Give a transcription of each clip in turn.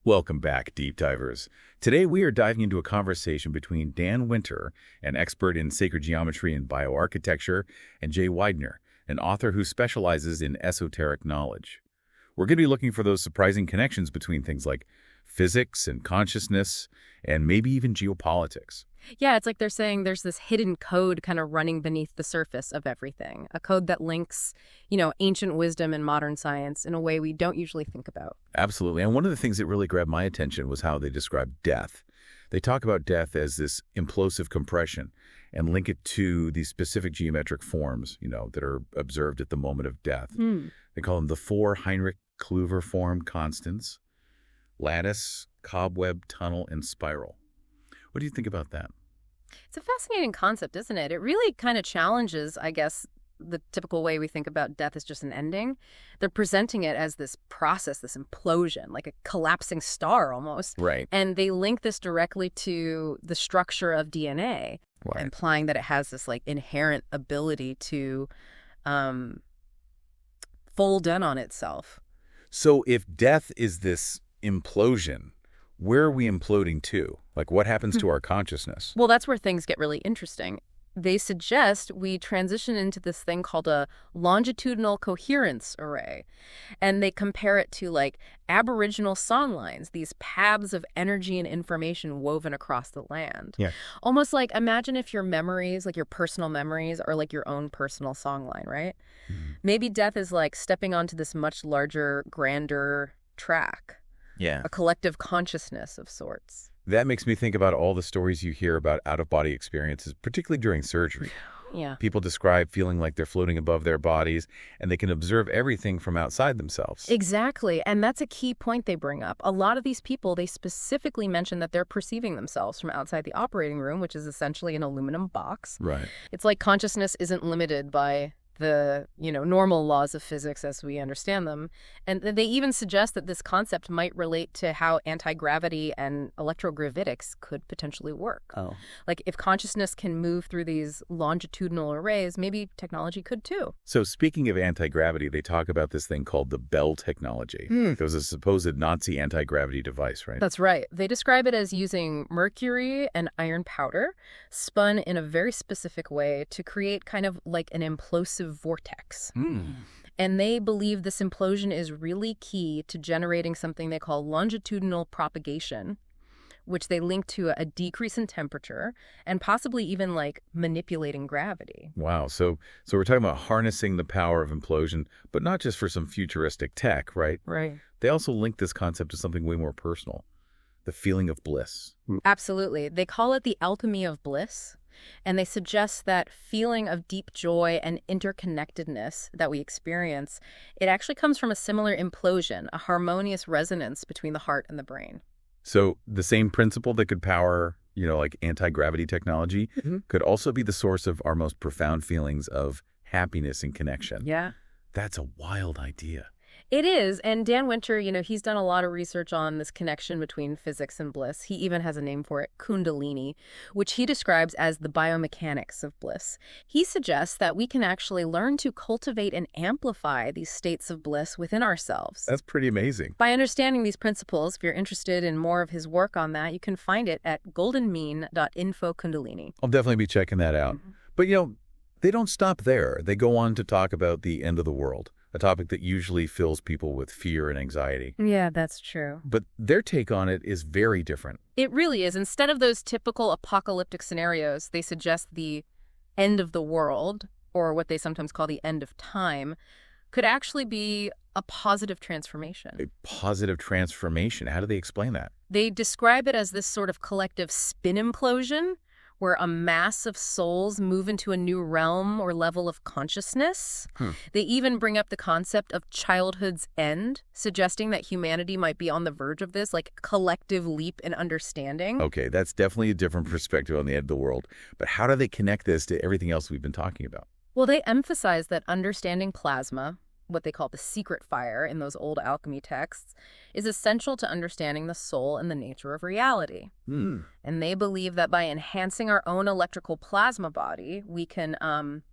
Welcome back, Deep Divers. Today we are diving into a conversation between Dan Winter, an expert in sacred geometry and bioarchitecture, and Jay Widener, an author who specializes in esoteric knowledge. We're going to be looking for those surprising connections between things like physics and consciousness, and maybe even geopolitics. Yeah, it's like they're saying there's this hidden code kind of running beneath the surface of everything, a code that links, ancient wisdom and modern science in a way we don't usually think about. Absolutely. And one of the things that really grabbed my attention was how they describe death. They talk about death as this implosive compression and link it to these specific geometric forms, that are observed at the moment of death. They call them the four Heinrich-Klüver form constants: lattice, cobweb, tunnel, and spiral. What do you think about that? It's a fascinating concept, isn't it? It really kind of challenges, I guess, the typical way we think about death as just an ending. They're presenting it as this process, this implosion, like a collapsing star almost. Right. And they link this directly to the structure of DNA, Right. implying that it has this like inherent ability to fold in on itself. So if death is this implosion, where are we imploding to? Like, what happens to our consciousness? Well, that's where things get really interesting. They suggest we transition into this thing called a longitudinal coherence array. And they compare it to like aboriginal song lines, these paths of energy and information woven across the land. Yeah. Almost like, imagine if your memories, like your personal memories, are like your own personal song line, right? Maybe death is like stepping onto this much larger, grander track. Yeah. A collective consciousness of sorts. That makes me think about all the stories you hear about out-of-body experiences, particularly during surgery. Yeah. People describe feeling like they're floating above their bodies, and they can observe everything from outside themselves. Exactly. And that's a key point they bring up. A lot of these people, they specifically mention that they're perceiving themselves from outside the operating room, which is essentially an aluminum box. Right. It's like consciousness isn't limited by the, normal laws of physics as we understand them. And they even suggest that this concept might relate to how anti-gravity and electrogravitics could potentially work. Oh. Like if consciousness can move through these longitudinal arrays, maybe technology could too. So speaking of anti-gravity, they talk about this thing called the Bell technology. It was a supposed Nazi anti-gravity device, right? That's right. They describe it as using mercury and iron powder spun in a very specific way to create kind of like an implosive vortex. And they believe this implosion is really key to generating something they call longitudinal propagation, which they link to a decrease in temperature and possibly even like manipulating gravity. Wow. So we're talking about harnessing the power of implosion, but not just for some futuristic tech, right? Right. They also link this concept to something way more personal, the feeling of bliss. Absolutely. They call it the alchemy of bliss. And they suggest that feeling of deep joy and interconnectedness that we experience, it actually comes from a similar implosion, a harmonious resonance between the heart and the brain. So the same principle that could power, like anti-gravity technology could also be the source of our most profound feelings of happiness and connection. Yeah. That's a wild idea. It is. And Dan Winter, he's done a lot of research on this connection between physics and bliss. He even has a name for it, Kundalini, which he describes as the biomechanics of bliss. He suggests that we can actually learn to cultivate and amplify these states of bliss within ourselves. That's pretty amazing. By understanding these principles, if you're interested in more of his work on that, you can find it at goldenmean.info Kundalini. I'll definitely be checking that out. But, they don't stop there. They go on to talk about the end of the world, a topic that usually fills people with fear and anxiety. Yeah, that's true. But their take on it is very different. It really is. Instead of those typical apocalyptic scenarios, they suggest the end of the world, or what they sometimes call the end of time, could actually be a positive transformation. A positive transformation. How do they explain that? They describe it as this sort of collective spin implosion, where a mass of souls move into a new realm or level of consciousness. They even bring up the concept of childhood's end, suggesting that humanity might be on the verge of this, like collective leap in understanding. Okay, that's definitely a different perspective on the end of the world. But how do they connect this to everything else we've been talking about? Well, they emphasize that understanding plasma, what they call the secret fire in those old alchemy texts, is essential to understanding the soul and the nature of reality. And they believe that by enhancing our own electrical plasma body, we can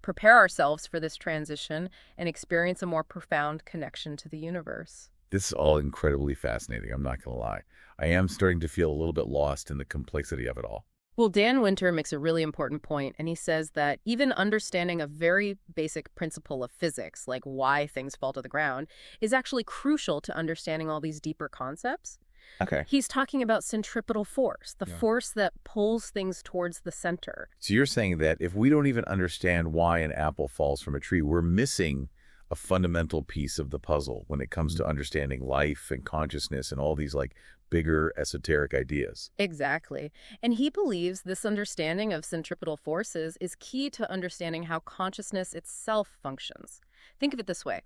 prepare ourselves for this transition and experience a more profound connection to the universe. This is all incredibly fascinating, I'm not going to lie. I am starting to feel a little bit lost in the complexity of it all. Well, Dan Winter makes a really important point, and he says that even understanding a very basic principle of physics, like why things fall to the ground, is actually crucial to understanding all these deeper concepts. Okay. He's talking about centripetal force, the force that pulls things towards the center. So you're saying that if we don't even understand why an apple falls from a tree, we're missing a fundamental piece of the puzzle when it comes to understanding life and consciousness and all these like bigger esoteric ideas. Exactly. And he believes this understanding of centripetal forces is key to understanding how consciousness itself functions. Think of it this way.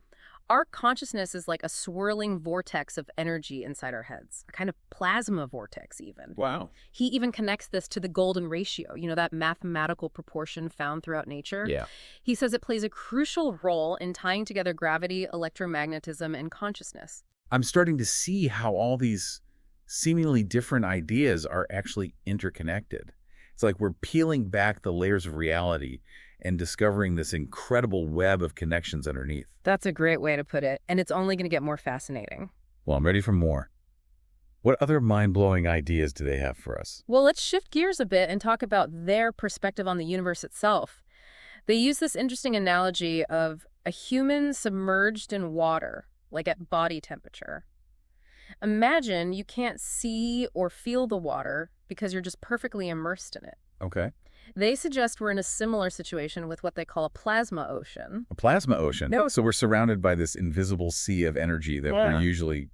Our consciousness is like a swirling vortex of energy inside our heads, a kind of plasma vortex even. Wow. He even connects this to the golden ratio, that mathematical proportion found throughout nature. Yeah. He says it plays a crucial role in tying together gravity, electromagnetism, and consciousness. I'm starting to see how all these seemingly different ideas are actually interconnected. It's like we're peeling back the layers of reality and discovering this incredible web of connections underneath. That's a great way to put it, and it's only going to get more fascinating. Well, I'm ready for more. What other mind-blowing ideas do they have for us? Well, let's shift gears a bit and talk about their perspective on the universe itself. They use this interesting analogy of a human submerged in water, like at body temperature. Imagine you can't see or feel the water because you're just perfectly immersed in it. Okay. They suggest we're in a similar situation with what they call a plasma ocean. A plasma ocean? No. So we're surrounded by this invisible sea of energy that we're usually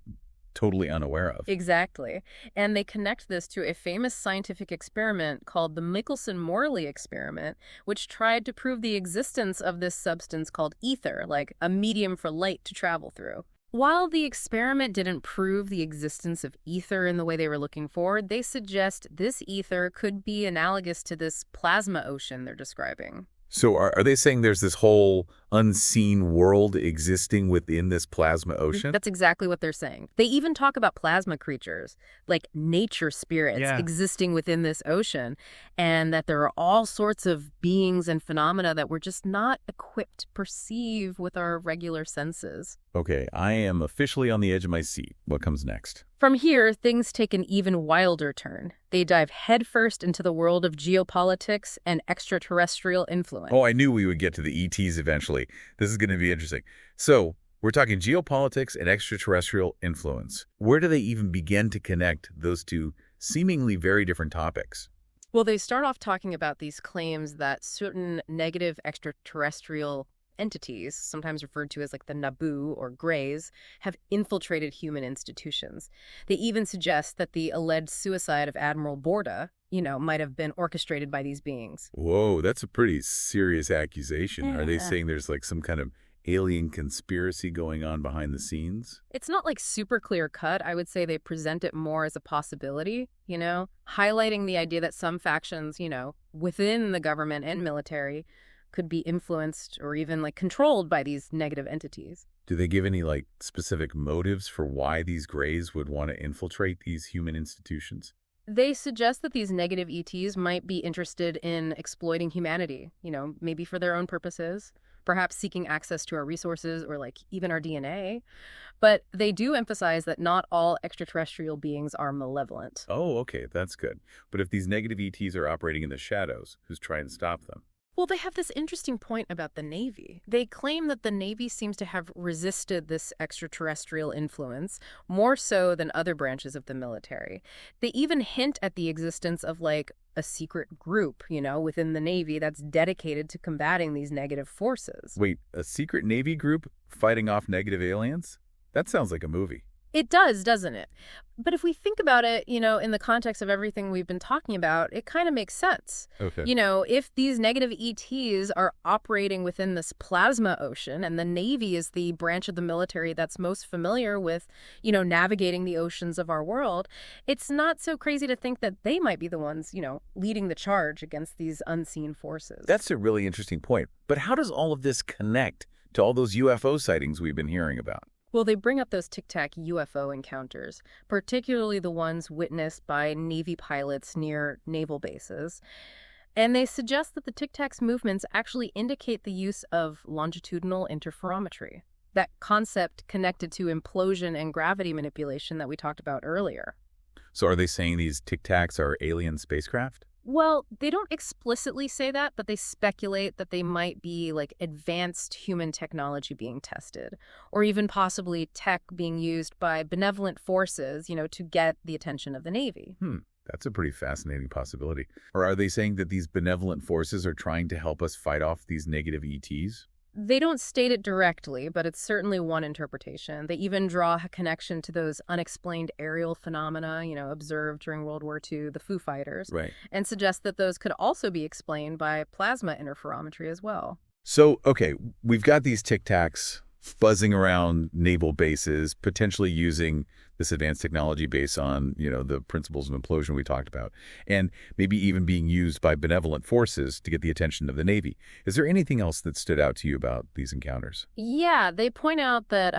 totally unaware of. Exactly. And they connect this to a famous scientific experiment called the Michelson-Morley experiment, which tried to prove the existence of this substance called ether, like a medium for light to travel through. While the experiment didn't prove the existence of ether in the way they were looking for, they suggest this ether could be analogous to this plasma ocean they're describing. So are they saying there's this whole unseen world existing within this plasma ocean? That's exactly what they're saying. They even talk about plasma creatures, like nature spirits existing within this ocean, and that there are all sorts of beings and phenomena that we're just not equipped to perceive with our regular senses. Okay, I am officially on the edge of my seat. What comes next? From here, things take an even wilder turn. They dive headfirst into the world of geopolitics and extraterrestrial influence. Oh, I knew we would get to the ETs eventually. This is going to be interesting. So, we're talking geopolitics and extraterrestrial influence. Where do they even begin to connect those two seemingly very different topics? Well, they start off talking about these claims that certain negative extraterrestrial entities, sometimes referred to as like the Naboo or Greys, have infiltrated human institutions. They even suggest that the alleged suicide of Admiral Borda, might have been orchestrated by these beings. Whoa, that's a pretty serious accusation. Yeah. Are they saying there's like some kind of alien conspiracy going on behind the scenes? It's not like super clear cut. I would say they present it more as a possibility, highlighting the idea that some factions, within the government and military could be influenced or even like controlled by these negative entities. Do they give any like specific motives for why these Greys would want to infiltrate these human institutions? They suggest that these negative ETs might be interested in exploiting humanity, maybe for their own purposes, perhaps seeking access to our resources or like even our DNA. But they do emphasize that not all extraterrestrial beings are malevolent. Oh, okay, that's good. But if these negative ETs are operating in the shadows, who's trying to stop them? Well, they have this interesting point about the Navy. They claim that the Navy seems to have resisted this extraterrestrial influence more so than other branches of the military. They even hint at the existence of like a secret group, within the Navy that's dedicated to combating these negative forces. Wait, a secret Navy group fighting off negative aliens? That sounds like a movie. It does, doesn't it? But if we think about it, in the context of everything we've been talking about, it kind of makes sense. Okay. If these negative ETs are operating within this plasma ocean and the Navy is the branch of the military that's most familiar with, navigating the oceans of our world, it's not so crazy to think that they might be the ones, leading the charge against these unseen forces. That's a really interesting point. But how does all of this connect to all those UFO sightings we've been hearing about? Well, they bring up those Tic-Tac UFO encounters, particularly the ones witnessed by Navy pilots near naval bases. And they suggest that the Tic-Tac's movements actually indicate the use of longitudinal interferometry. that concept connected to implosion and gravity manipulation that we talked about earlier. So are they saying these Tic Tacs are alien spacecraft? Well, they don't explicitly say that, but they speculate that they might be like advanced human technology being tested, or even possibly tech being used by benevolent forces, to get the attention of the Navy. That's a pretty fascinating possibility. Or are they saying that these benevolent forces are trying to help us fight off these negative ETs? They don't state it directly, but it's certainly one interpretation. They even draw a connection to those unexplained aerial phenomena, observed during World War II, the Foo Fighters, Right. and suggest that those could also be explained by plasma interferometry as well. So, okay, we've got these Tic Tacs buzzing around naval bases, potentially using this advanced technology based on, the principles of implosion we talked about, and maybe even being used by benevolent forces to get the attention of the Navy. Is there anything else that stood out to you about these encounters? Yeah, they point out that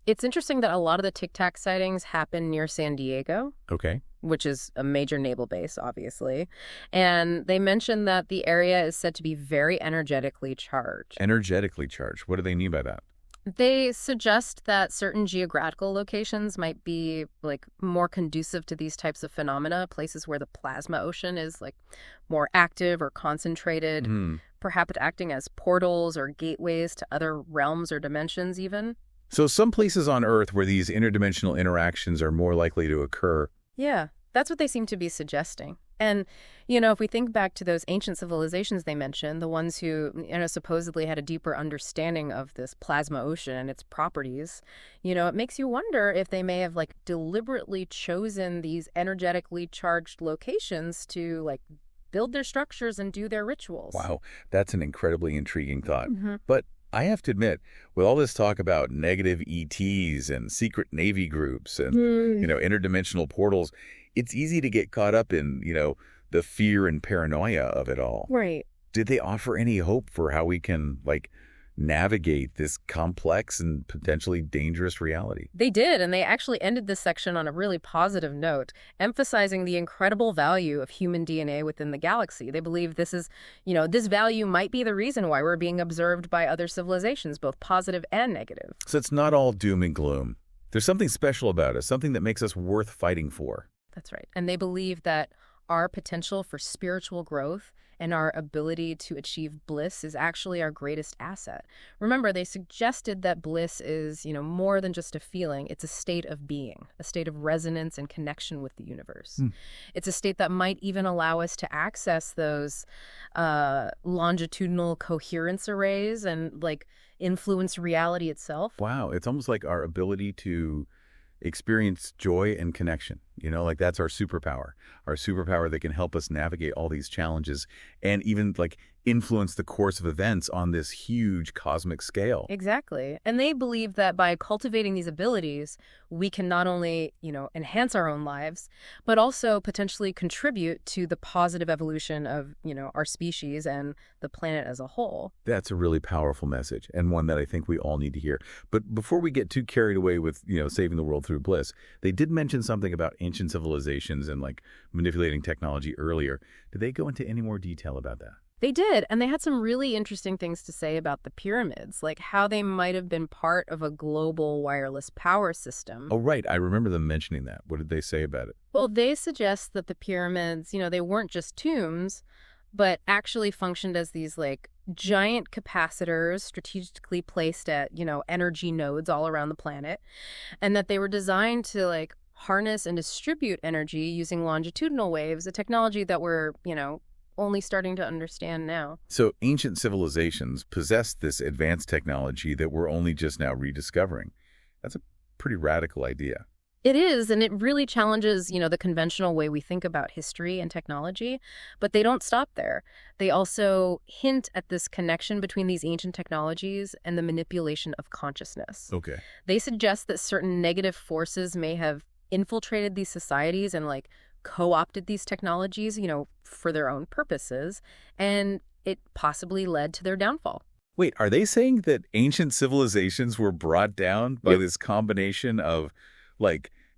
it's interesting that a lot of the Tic Tac sightings happen near San Diego, Okay. which is a major naval base, obviously. And they mention that the area is said to be very energetically charged. Energetically charged. What do they mean by that? They suggest that certain geographical locations might be more conducive to these types of phenomena, places where the plasma ocean is more active or concentrated, perhaps acting as portals or gateways to other realms or dimensions even. So some places on Earth where these interdimensional interactions are more likely to occur. Yeah, that's what they seem to be suggesting. And, if we think back to those ancient civilizations they mentioned, the ones who, supposedly had a deeper understanding of this plasma ocean and its properties, it makes you wonder if they may have deliberately chosen these energetically charged locations to build their structures and do their rituals. Wow, that's an incredibly intriguing thought. But I have to admit, with all this talk about negative ETs and secret Navy groups and, interdimensional portals, it's easy to get caught up in, the fear and paranoia of it all. Right. Did they offer any hope for how we can, navigate this complex and potentially dangerous reality? They did, and they actually ended this section on a really positive note, emphasizing the incredible value of human DNA within the galaxy. They believe this is, this value might be the reason why we're being observed by other civilizations, both positive and negative. So it's not all doom and gloom. There's something special about us, something that makes us worth fighting for. That's right. And they believe that our potential for spiritual growth and our ability to achieve bliss is actually our greatest asset. Remember, they suggested that bliss is, more than just a feeling. It's a state of being, a state of resonance and connection with the universe. It's a state that might even allow us to access those longitudinal coherence arrays and influence reality itself. Wow, it's almost like our ability to experience joy and connection. That's our superpower that can help us navigate all these challenges and even influence the course of events on this huge cosmic scale. Exactly. And they believe that by cultivating these abilities, we can not only, enhance our own lives, but also potentially contribute to the positive evolution of, our species and the planet as a whole. That's a really powerful message and one that I think we all need to hear. But before we get too carried away with, saving the world through bliss, they did mention something about ancient civilizations and manipulating technology earlier. Did they go into any more detail about that? They did, and they had some really interesting things to say about the pyramids, like how they might have been part of a global wireless power system. Oh, right. I remember them mentioning that. What did they say about it? Well, they suggest that the pyramids, they weren't just tombs, but actually functioned as these giant capacitors strategically placed at, energy nodes all around the planet, and that they were designed to harness and distribute energy using longitudinal waves, a technology that we're, only starting to understand now. So ancient civilizations possessed this advanced technology that we're only just now rediscovering. That's a pretty radical idea. It is, and it really challenges, the conventional way we think about history and technology, but they don't stop there. They also hint at this connection between these ancient technologies and the manipulation of consciousness. Okay. They suggest that certain negative forces may have infiltrated these societies and co-opted these technologies, for their own purposes, and it possibly led to their downfall. Wait, are they saying that ancient civilizations were brought down by this combination of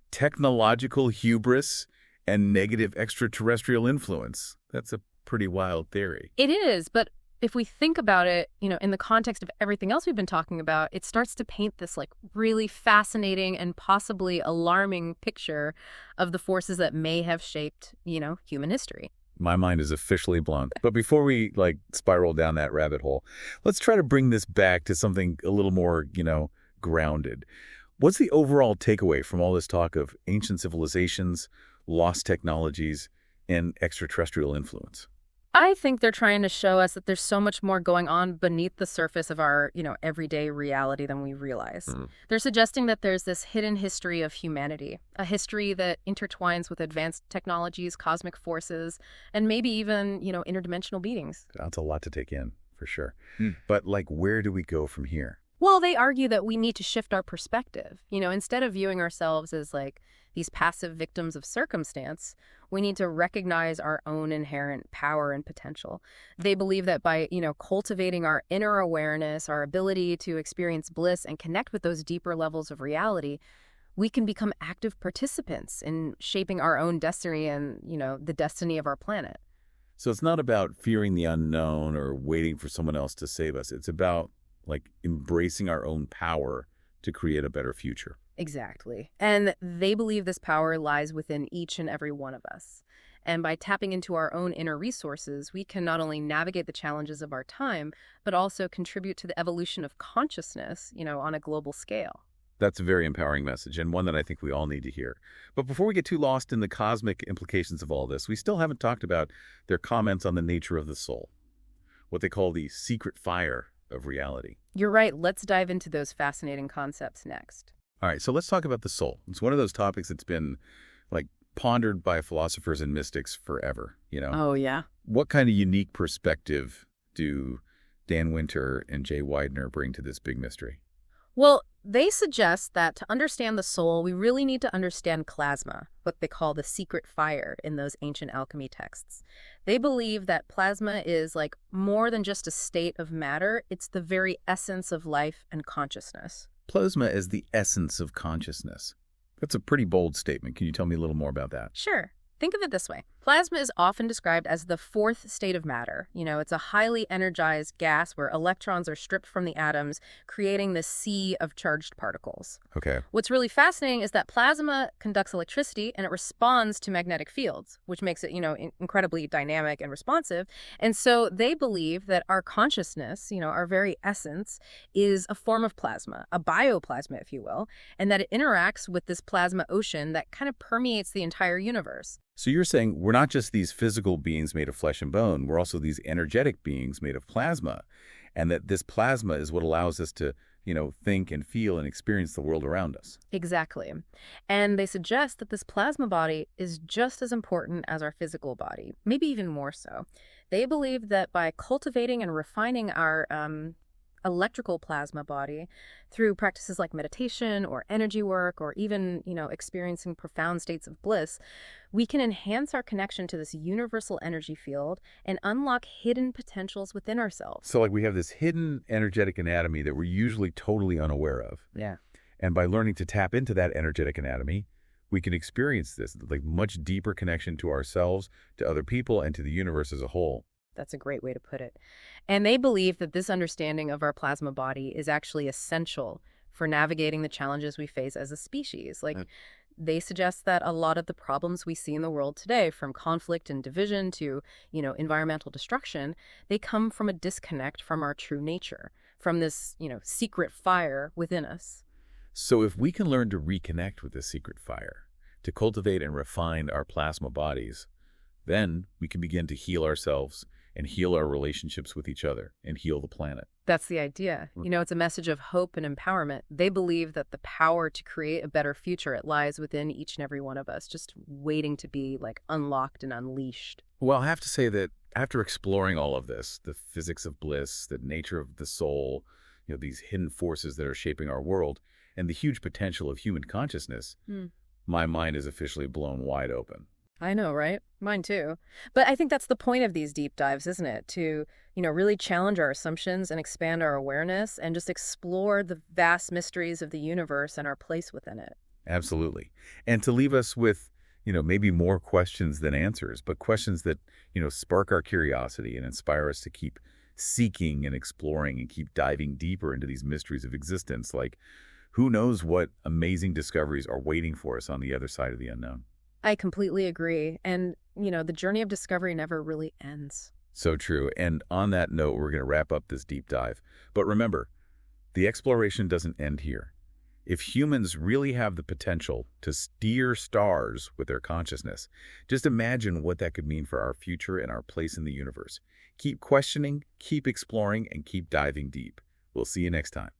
technological hubris and negative extraterrestrial influence? That's a pretty wild theory. It is, but if we think about it, in the context of everything else we've been talking about, it starts to paint this like really fascinating and possibly alarming picture of the forces that may have shaped, human history. My mind is officially blown. But before we spiral down that rabbit hole, let's try to bring this back to something a little more, grounded. What's the overall takeaway from all this talk of ancient civilizations, lost technologies, and extraterrestrial influence? I think they're trying to show us that there's so much more going on beneath the surface of our, everyday reality than we realize. They're suggesting that there's this hidden history of humanity, a history that intertwines with advanced technologies, cosmic forces, and maybe even, interdimensional beings. That's a lot to take in, for sure. But, where do we go from here? Well, they argue that we need to shift our perspective. Instead of viewing ourselves as, these passive victims of circumstance, we need to recognize our own inherent power and potential. They believe that by, cultivating our inner awareness, our ability to experience bliss and connect with those deeper levels of reality, we can become active participants in shaping our own destiny and, the destiny of our planet. So it's not about fearing the unknown or waiting for someone else to save us. It's about, embracing our own power to create a better future. Exactly. And they believe this power lies within each and every one of us. And by tapping into our own inner resources, we can not only navigate the challenges of our time, but also contribute to the evolution of consciousness, on a global scale. That's a very empowering message, and one that I think we all need to hear. But before we get too lost in the cosmic implications of all this, we still haven't talked about their comments on the nature of the soul, what they call the secret fire of reality. You're right. Let's dive into those fascinating concepts next. All right, so let's talk about the soul. It's one of those topics that's been, pondered by philosophers and mystics forever, Oh, yeah. What kind of unique perspective do Dan Winter and Jay Widener bring to this big mystery? Well, they suggest that to understand the soul, we really need to understand plasma, what they call the secret fire in those ancient alchemy texts. They believe that plasma is more than just a state of matter. It's the very essence of life and consciousness. Plasma is the essence of consciousness. That's a pretty bold statement. Can you tell me a little more about that? Sure. Think of it this way. Plasma is often described as the fourth state of matter. It's a highly energized gas where electrons are stripped from the atoms, creating this sea of charged particles. Okay. What's really fascinating is that plasma conducts electricity and it responds to magnetic fields, which makes it, incredibly dynamic and responsive. And so they believe that our consciousness, our very essence, is a form of plasma, a bioplasma, if you will, and that it interacts with this plasma ocean that kind of permeates the entire universe. So you're saying we're not just these physical beings made of flesh and bone, we're also these energetic beings made of plasma, and that this plasma is what allows us to, think and feel and experience the world around us. Exactly. And they suggest that this plasma body is just as important as our physical body, maybe even more so. They believe that by cultivating and refining our electrical plasma body through practices like meditation or energy work or even, experiencing profound states of bliss, we can enhance our connection to this universal energy field and unlock hidden potentials within ourselves. So we have this hidden energetic anatomy that we're usually totally unaware of. Yeah. And by learning to tap into that energetic anatomy, we can experience this much deeper connection to ourselves, to other people, and to the universe as a whole. That's a great way to put it. And they believe that this understanding of our plasma body is actually essential for navigating the challenges we face as a species. They suggest that a lot of the problems we see in the world today, from conflict and division to, environmental destruction, they come from a disconnect from our true nature, from this, secret fire within us. So if we can learn to reconnect with this secret fire, to cultivate and refine our plasma bodies, then we can begin to heal ourselves and heal our relationships with each other and heal the planet. That's the idea. It's a message of hope and empowerment. They believe that the power to create a better future, it lies within each and every one of us, just waiting to be unlocked and unleashed. Well, I have to say that after exploring all of this, the physics of bliss, the nature of the soul, these hidden forces that are shaping our world, and the huge potential of human consciousness, my mind is officially blown wide open. I know, right? Mine too. But I think that's the point of these deep dives, isn't it? To, really challenge our assumptions and expand our awareness and just explore the vast mysteries of the universe and our place within it. Absolutely. And to leave us with, maybe more questions than answers, but questions that, spark our curiosity and inspire us to keep seeking and exploring and keep diving deeper into these mysteries of existence. Like, who knows what amazing discoveries are waiting for us on the other side of the unknown. I completely agree. And, the journey of discovery never really ends. So true. And on that note, we're going to wrap up this deep dive. But remember, the exploration doesn't end here. If humans really have the potential to steer stars with their consciousness, just imagine what that could mean for our future and our place in the universe. Keep questioning, keep exploring, and keep diving deep. We'll see you next time.